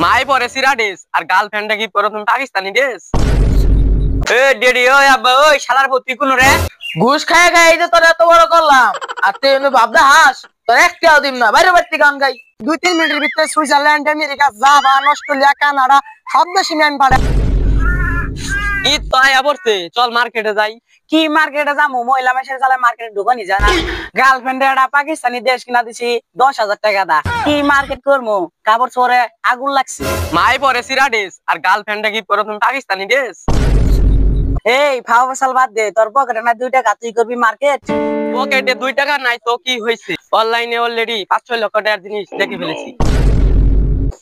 মাই পরে সিরা ড্রেস আর গার্লফ্রেন্ডে কি পরে তুমি পাকিস্তানি ড্রেস। এ ডেডি ওই আব্বা ওই শালার পতি কোন রে ঘুষ খায় খায় এই যে তোর এত বড় করলাম আর তুই ভাবনা হাস তোর একটাও দিম না বাইরে বাড়তি গান গাই 2-3 মিনিটের ভিতরে Switzerland America Japan Australia Canada সব দেশে আমি পারে। ঈদ তো আয়া পড়ছে, চল মার্কেটে যাই। কি মার্কেটে যাবো? মহিলা মানুষের চালে মার্কেটে ঢুকানি যায় না। গার্লফ্রেন্ড একটা পাকিস্তানি দেশ কিনা দিছি 10,000 টাকা দা। কি মার্কেট করবো? কাপড় চোরে আগুন লাগছে। মাই পরে সিরা ড্রেস আর গার্লফ্রেন্ডে কি পরে তুমি পাকিস্তানি ড্রেস। এই ফাও ফসল বাদ দে, তোর পকেটে না 2 টাকা তুই করবি মার্কেট। পকেটে 2 টাকা নাই তো কি হয়েছে, অনলাইনে অলরেডি 5-6 লক্ষ টাকার জিনিস দেখে ফেলেছি।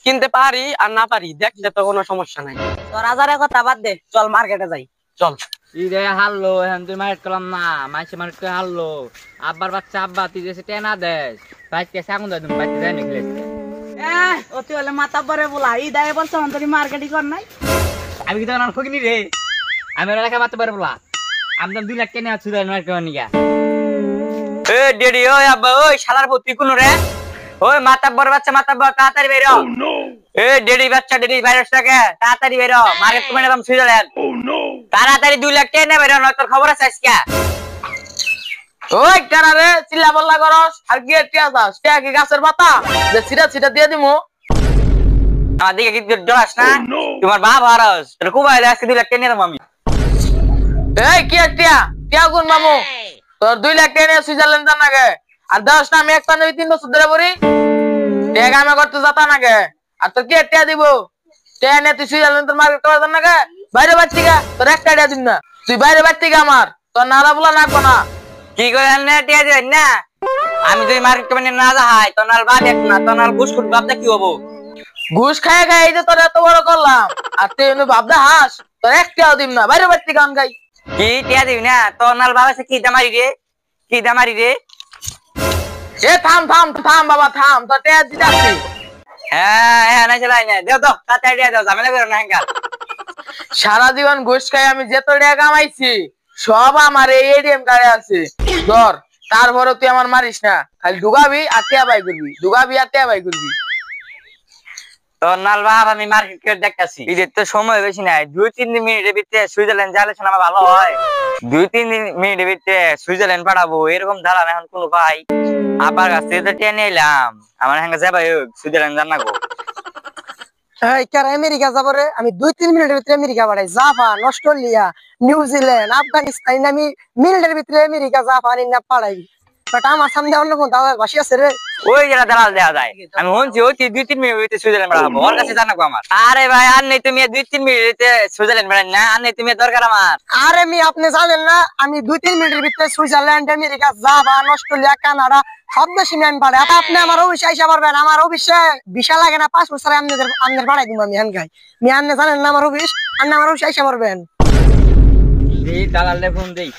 কিনতে পারি আর না পারি দেখলে তো কোনো সমস্যা নাই। তোর হাজারের কথা বাদ দে, চল মার্কেটে যাই। চল। ইরে হারলো এখন তুই মার্কেট করলাম না, মাইসে মার্কেট করে হারলো। আব্বার বাচ্চা আব্বা তুই যে টেনা দেশ বাইকে সাগুন দেয়, তুমি বাইতে যাই নিকলে ও তুই হলে মাথা পরে বলা ই দায় বলছো তুই মার্কেটিং কর নাই। আমি কি তখন খকিনি রে, আমি এলাকা মারতে পারে বলা আমি 2 লাখ টেনে আছি মার্কেট করার নিগা। এ ডেডি ওই আব্বা ওই শালার পতি কোন রে ওই মাথা বড় বাচ্চা মাথা বড় তাড়াতাড়ি বেরো। এ ডেডি বাচ্চা ডেডি ভাইরাস টাকে তাড়াতাড়ি বেরো, মার্কেট তুমি নাম সুইজারল্যান্ড। তাড়াতাড়ি 2 লাখ টেনে বেরো, নয় তোর খবর আছে আজকে। ওই কারা রে চিল্লা বল্লা করস আর কি টিয়া দাস টিয়া কি গাছের পাতা যে সিটা সিটা দিয়ে দিমু। আমার দিকে কি ডরাস না? তোমার বাপ হারাস তোর কুবাইলে আজকে 2 লাখ টেনে দাম আমি। এই কি টিয়া টিয়া কোন মামু তোর 2 লাখ টেনে সুইজারল্যান্ড যান নাগে আর দশ না আমি 1 বছর ধরে পড়ি টিয়া কামে করতে যাতা নাগে আর তোর কি টিয়া দিব টিয়া নে তুই সুইজারল্যান্ড তোর মার্কেট করা যান নাগে বাইরে বাচ্চি গা তোর একটা টিয়া দিন না তুই বাইরে বাচ্চি গা আমার তোর নালা বলা নাকবো না। কি করে না টিয়া দিবেন না? আমি যদি মার্কেট করে না যাই তো নাল বাদ এক না তো নাল বুসকুট বাপটা কি হবো? ঘুষ খায় খায় এই যে তোর এত বড় করলাম আর তুই ভাবনা হাস তোর একটাও দিম না বাইরে বাড়তি গান গাই। কি টিয়া দিবি না তো নাল বাবা কি দামারি রে, কি দামারি রে। এ থাম থাম থাম বাবা থাম তো টিয়া দিতাছি। হ্যাঁ হ্যাঁ না চলাই না দেও তো তাড়াতাড়ি দিয়ে দাও, ঝামেলা করো না হ্যাঙ্গার। সারা জীবন ঘুষ খাই আমি যত টাকা কামাইছি সব আমার এই এটিএম কার্ডে আছে ধর, তারপরে তুই আমার মারিস না, খালি ঢুকাবি আর টিয়া বাই করবি ঢুকাবি আর টিয়া বাই করবি। তো নাল বাবা আমি মার্কেট করে দেখতেছি, ঈদের তো সময় বেশি নাই, 2-3 মিনিটের ভিতরে সুইজারল্যান্ড যালে আমার ভালো হয়। 2-3 মিনিটের ভিতরে সুইজারল্যান্ড পাঠাবো এরকম ধারণ এখন কোনো ভাই আবার কাছ থেকে তো টেনে এলাম, আমার হ্যাঙ্গা যাবাই সুইজারল্যান্ড জানা গো। এই কারা আমেরিকা যাব রে? আমি 2-3 মিনিটের ভিতরে আমেরিকা পাঠাই, জাপান অস্ট্রেলিয়া নিউজিল্যান্ড আফগানিস্তান আমি মিনিটের ভিতরে আমেরিকা জাপান ইন্না পাঠাই। বাট আমার সামনে অন্য কোন দাদা বাসি আছে রে, ওই যারা দালাল দেওয়া যায় আমি শুনছি ওই 2-3 মিনিটের ভিতরে সুইজারল্যান্ড পাঠাবো, ওর কাছে জানা গো আমার। আরে ভাই আর নেই তুমি 2-3 মিনিটে সুইজারল্যান্ড পাঠাই না, আর নেই তুমি দরকার আমার। আরে মি আপনি জানেন না আমি 2-3 মিনিটের ভিতরে Switzerland America Japan Australia Canada সব দেশে আমি পাঠাই। আপনি আমার অফিসে আইসা পারবেন, আমার অফিসে ভিসা লাগে না, 5 বছরে আপনাদের পাঠাই দিব আমি হ্যাঙ্গাই। মি আপনি জানেন না আমার অফিস, আপনি আমার অফিসে আইসা পারবেন। এই দালালে ফোন দেই।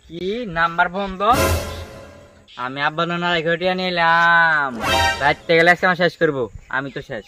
কি নাম্বার বন্ধ? আমি আব্বা নানা রেখে নিলাম, রাত থেকে শেষ করবো, আমি তো শেষ।